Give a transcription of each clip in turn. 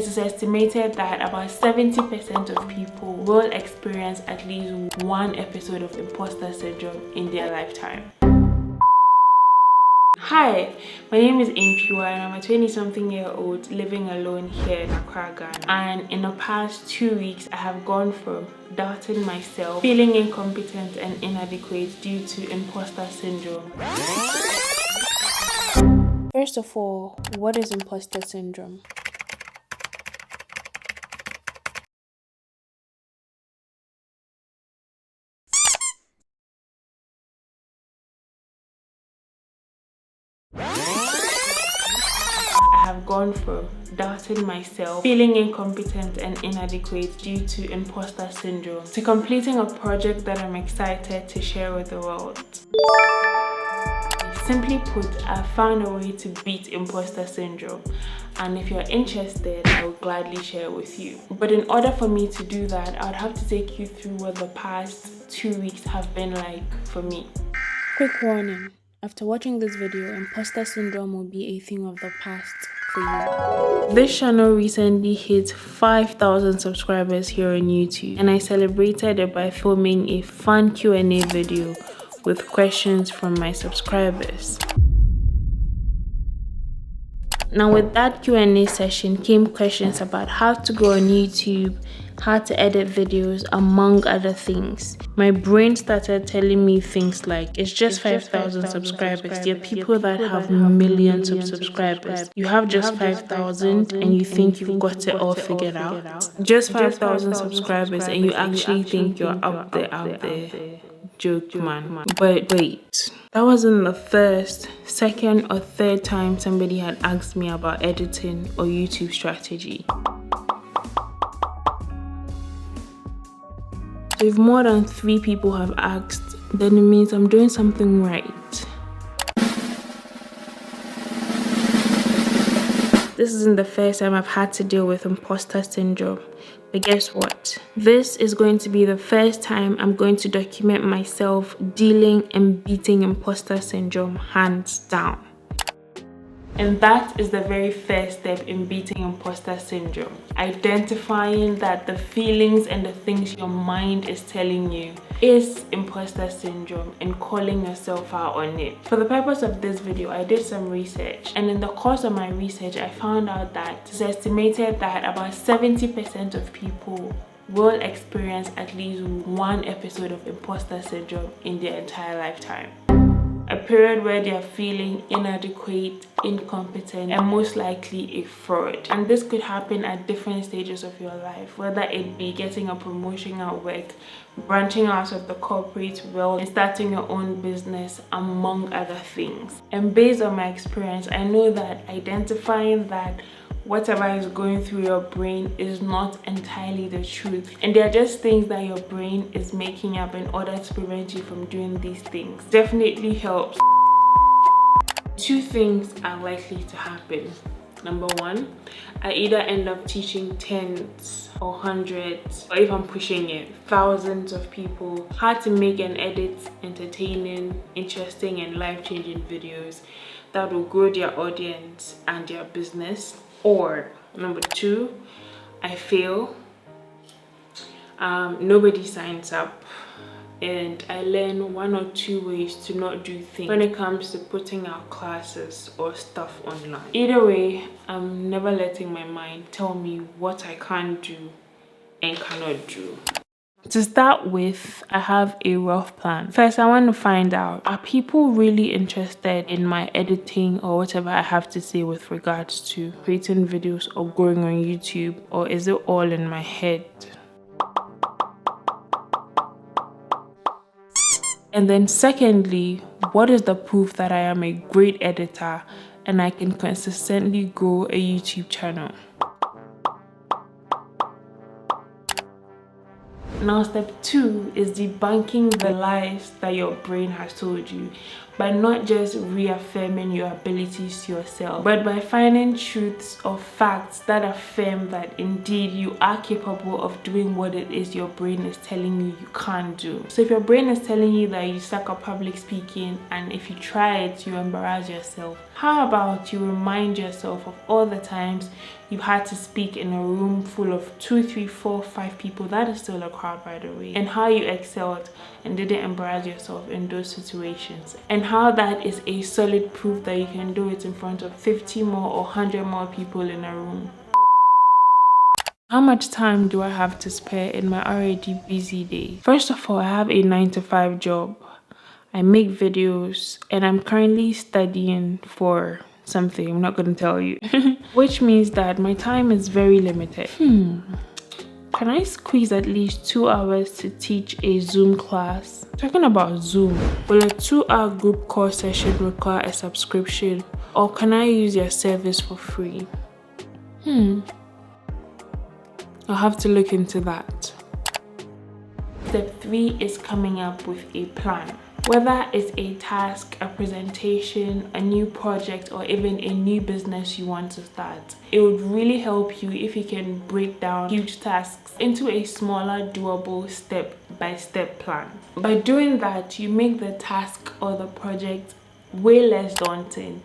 it is estimated that about 70% of people will experience at least one episode of imposter syndrome in their lifetime. Hi, my name is Antwiwaa and I'm a 20-something-year-old living alone here in Accra, Ghana. And in the past 2 weeks, I have gone from doubting myself, feeling incompetent and inadequate due to imposter syndrome. First of all, what is imposter syndrome? I have gone from doubting myself, feeling incompetent and inadequate due to imposter syndrome, to completing a project that I'm excited to share with the world. Simply put, I found a way to beat imposter syndrome, and if you're interested, I will gladly share it with you. But in order for me to do that, I would have to take you through what the past 2 weeks have been like for me. Quick warning, after watching this video, imposter syndrome will be a thing of the past for you. This channel recently hit 5,000 subscribers here on YouTube, and I celebrated it by filming a fun Q&A video with questions from my subscribers. Now with that Q&A session came questions about how to go on YouTube, how to edit videos, among other things. My brain started telling me things like, it's just 5,000 subscribers. There are people that have millions of subscribers. You have just 5,000 and you think you've got it all figured out. Just 5,000 subscribers and you actually think you're out there. Joke, man. But wait, that wasn't the first, second or third time somebody had asked me about editing or YouTube strategy. So if more than 3 people have asked, then it means I'm doing something right. This isn't the first time I've had to deal with imposter syndrome. But guess what? This is going to be the first time I'm going to document myself dealing and beating imposter syndrome hands down. And that is the very first step in beating imposter syndrome. Identifying that the feelings and the things your mind is telling you is imposter syndrome and calling yourself out on it. For the purpose of this video, I did some research, and in the course of my research, I found out that it's estimated that about 70% of people will experience at least one episode of imposter syndrome in their entire lifetime. A period where they are feeling inadequate, incompetent, and most likely a fraud. And this could happen at different stages of your life, whether it be getting a promotion at work, branching out of the corporate world, and starting your own business, among other things. And based on my experience, I know that identifying that whatever is going through your brain is not entirely the truth, and they're just things that your brain is making up in order to prevent you from doing these things, definitely helps. 2 things are likely to happen. Number 1, I either end up teaching tens or hundreds, or if I'm pushing it, thousands of people how to make and edit entertaining, interesting and life-changing videos that will grow their audience and their business. Or number 2, I fail, nobody signs up, and I learn 1 or 2 ways to not do things when it comes to putting out classes or stuff online. Either way, I'm never letting my mind tell me what I can't do and cannot do. To start with, I have a rough plan. First, I want to find out, are people really interested in my editing or whatever I have to say with regards to creating videos or going on YouTube, or is it all in my head? And then secondly, what is the proof that I am a great editor and I can consistently grow a YouTube channel? Now step 2 is debunking the lies that your brain has told you. by not just reaffirming your abilities to yourself, but by finding truths or facts that affirm that indeed you are capable of doing what it is your brain is telling you can't do. So if your brain is telling you that you suck at public speaking, and if you try it you embarrass yourself, how about you remind yourself of all the times you had to speak in a room full of 2, 3, 4, 5 people, that is still a crowd by the way, and how you excelled and didn't embarrass yourself in those situations, and how that is a solid proof that you can do it in front of 50 more or 100 more people in a room. How much time do I have to spare in my already busy day? First of all, I have a 9-to-5 job. I make videos and I'm currently studying for something, I'm not going to tell you. Which means that my time is very limited. Can I squeeze at least 2 hours to teach a Zoom class? Talking about Zoom, will a 2-hour group call session require a subscription, or can I use your service for free? I'll have to look into that. Step 3 is coming up with a plan. Whether it's a task, a presentation, a new project, or even a new business you want to start, it would really help you if you can break down huge tasks into a smaller, doable, step-by-step plan. By doing that, you make the task or the project way less daunting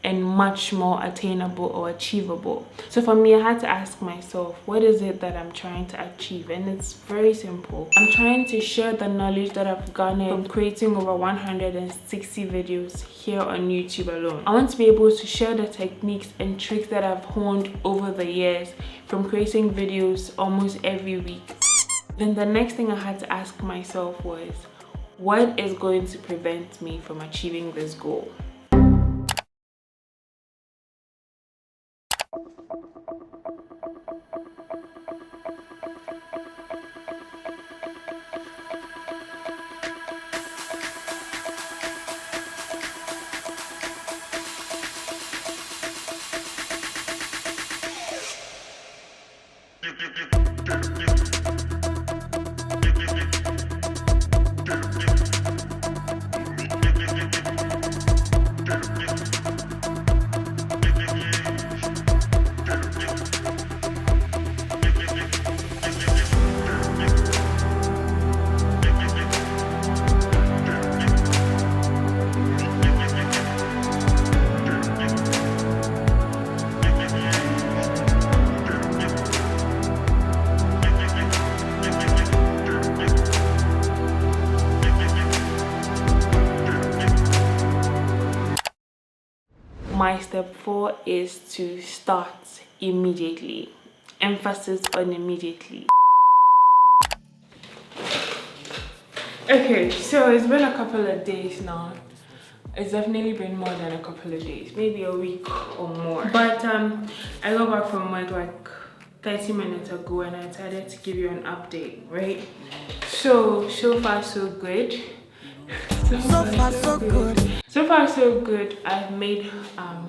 and much more attainable or achievable. So for me, I had to ask myself, what is it that I'm trying to achieve? And it's very simple. I'm trying to share the knowledge that I've garnered from creating over 160 videos here on YouTube alone. I want to be able to share the techniques and tricks that I've honed over the years from creating videos almost every week. Then the next thing I had to ask myself was, what is going to prevent me from achieving this goal? My step 4 is to start immediately. Emphasis on immediately. Okay, so it's been a couple of days now. It's definitely been more than a couple of days, maybe a week or more. But I got back from work like 30 minutes ago and I decided to give you an update, right? So far so good. So far so good. I've made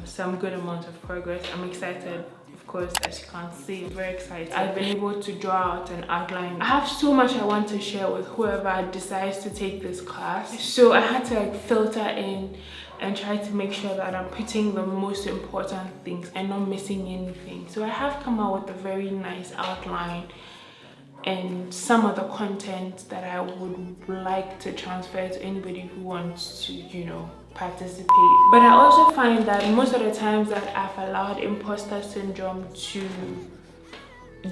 some good amount of progress. I'm excited, of course, as you can see. I'm very excited. I've been able to draw out an outline. I have so much I want to share with whoever decides to take this class, so I had to like filter in and try to make sure that I'm putting the most important things and not missing anything. So I have come out with a very nice outline and some of the content that I would like to transfer to anybody who wants to, you know, participate. But I also find that most of the times that I've allowed imposter syndrome to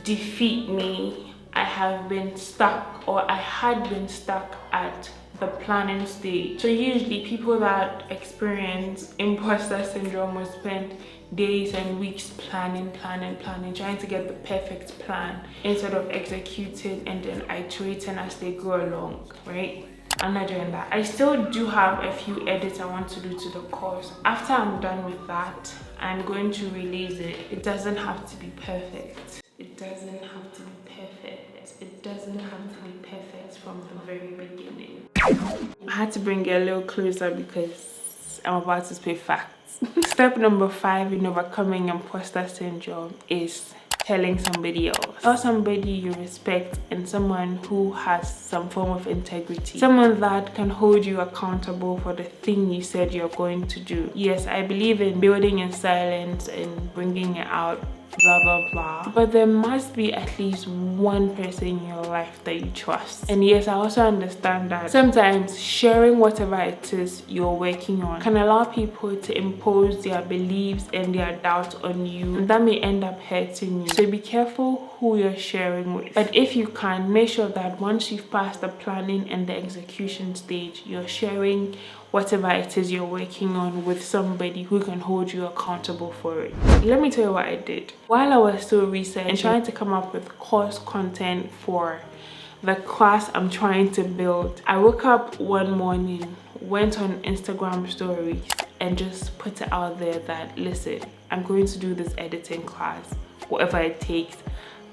defeat me, I have been stuck, or I had been stuck at the planning stage. So usually people that experience imposter syndrome will spend days and weeks planning, trying to get the perfect plan instead of executing and then iterating as they go along, right? I'm not doing that. I still do have a few edits I want to do to the course. After I'm done with that, I'm going to release it. It doesn't have to be perfect. It doesn't have to be perfect. It doesn't have to be perfect from the very beginning. I had to bring it a little closer because I'm about to spit facts. Step number 5 in overcoming imposter syndrome is telling somebody else. Tell somebody you respect and someone who has some form of integrity. Someone that can hold you accountable for the thing you said you're going to do. Yes, I believe in building in silence and bringing it out, blah blah blah, but there must be at least one person in your life that you trust. And yes, I also understand that sometimes sharing whatever it is you're working on can allow people to impose their beliefs and their doubts on you, and that may end up hurting you. So be careful who you're sharing with. But if you can, make sure that once you've passed the planning and the execution stage, you're sharing whatever it is you're working on with somebody who can hold you accountable for it. Let me tell you what I did. While I was still researching and trying to come up with course content for the class I'm trying to build, I woke up one morning, went on Instagram stories and just put it out there that, listen, I'm going to do this editing class, whatever it takes.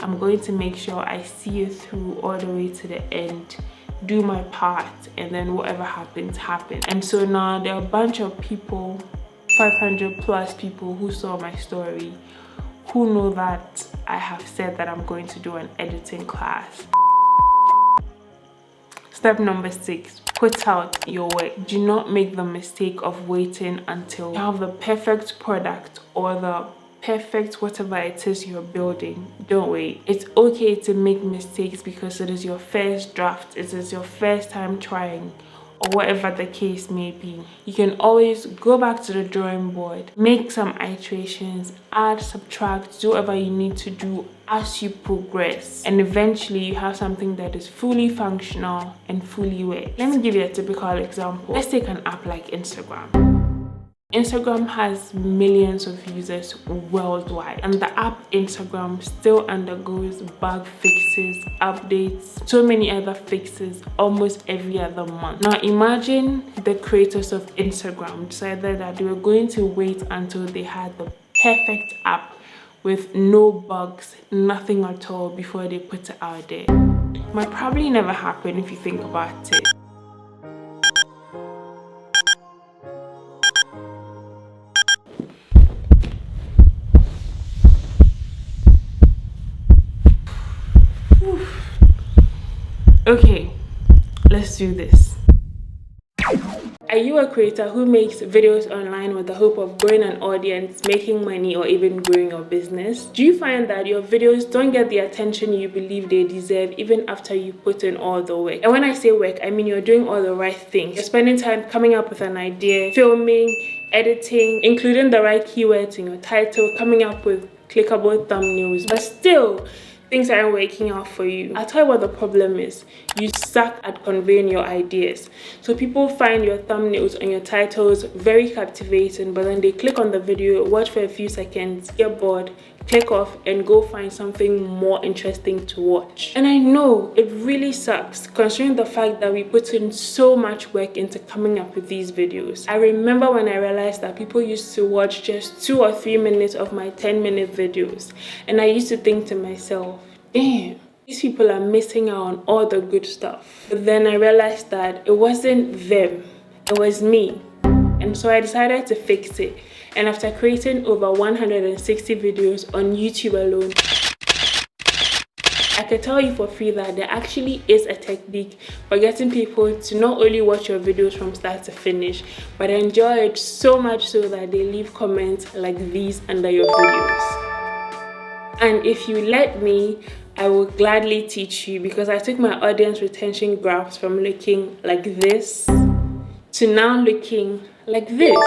I'm going to make sure I see it through all the way to the end, do my part, and then whatever happens. And so now there are a bunch of people, 500 plus people who saw my story, who know that I have said that I'm going to do an editing class. Step number 6, put out your work. Do not make the mistake of waiting until you have the perfect product or the perfect whatever it is you're building. Don't wait. It's okay to make mistakes because it is your first draft, it is your first time trying, or whatever the case may be. You can always go back to the drawing board, make some iterations, add, subtract, do whatever you need to do as you progress, and eventually you have something that is fully functional and fully works. Let me give you a typical example. Let's take an app like Instagram. Instagram has millions of users worldwide, and the app Instagram still undergoes bug fixes, updates, so many other fixes almost every other month. Now imagine the creators of Instagram decided that they were going to wait until they had the perfect app with no bugs, nothing at all, before they put it out there. Might probably never happen if you think about it. Okay, let's do this. Are you a creator who makes videos online with the hope of growing an audience, making money, or even growing your business? Do you find that your videos don't get the attention you believe they deserve even after you put in all the work? And when I say work, I mean you're doing all the right things. You're spending time coming up with an idea, filming, editing, including the right keywords in your title, coming up with clickable thumbnails, but still things aren't working out for you. I'll tell you what the problem is. You suck at conveying your ideas. So people find your thumbnails and your titles very captivating, but then they click on the video, watch for a few seconds, get bored, click off, and go find something more interesting to watch. And I know it really sucks, considering the fact that we put in so much work into coming up with these videos. I remember when I realized that people used to watch just 2 or 3 minutes of my 10-minute videos, and I used to think to myself, damn, these people are missing out on all the good stuff. But then I realized that it wasn't them, it was me. And so I decided to fix it. And after creating over 160 videos on YouTube alone, I can tell you for free that there actually is a technique for getting people to not only watch your videos from start to finish, but enjoy it so much so that they leave comments like these under your videos. And if you let me, I will gladly teach you, because I took my audience retention graphs from looking like this to now looking like this.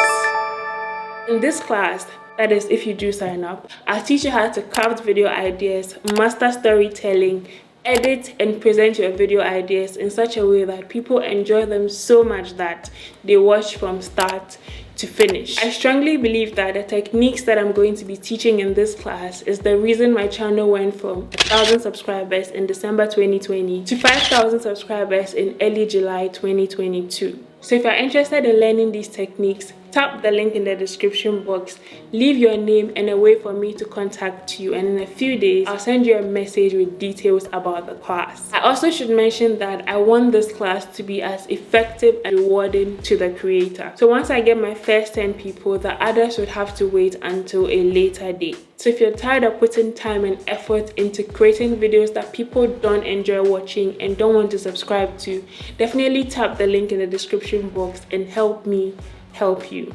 In this class, that is if you do sign up, I'll teach you how to craft video ideas, master storytelling, edit and present your video ideas in such a way that people enjoy them so much that they watch from start to finish. I strongly believe that the techniques that I'm going to be teaching in this class is the reason my channel went from 1,000 subscribers in December 2020 to 5,000 subscribers in early July 2022. So if you're interested in learning these techniques, tap the link in the description box, leave your name and a way for me to contact you, and in a few days I'll send you a message with details about the class. I also should mention that I want this class to be as effective and rewarding to the creator. So once I get my first 10 people, the others would have to wait until a later date. So if you're tired of putting time and effort into creating videos that people don't enjoy watching and don't want to subscribe to, definitely tap the link in the description box and help me help you.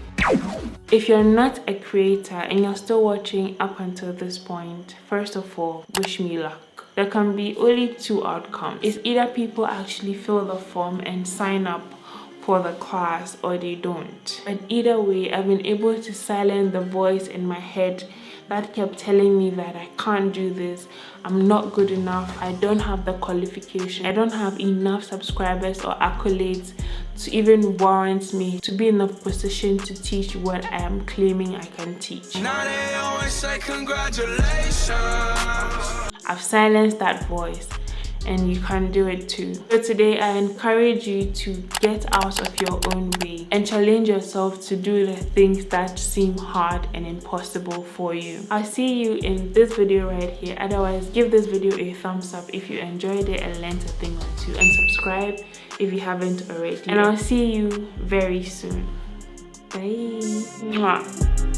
If you're not a creator and you're still watching up until this point, first of all, wish me luck. There can be only two outcomes. It's either people actually fill the form and sign up for the class, or they don't. But either way, I've been able to silence the voice in my head that kept telling me that I can't do this, I'm not good enough, I don't have the qualification, I don't have enough subscribers or accolades to even warrant me to be in a position to teach what I am claiming I can teach. Now they always say congratulations. I've silenced that voice, and you can do it too. So today I encourage you to get out of your own way and challenge yourself to do the things that seem hard and impossible for you. I'll see you in this video right here. Otherwise, give this video a thumbs up if you enjoyed it and learned a thing or two, and subscribe if you haven't already. And I'll see you very soon. Bye. Mwah.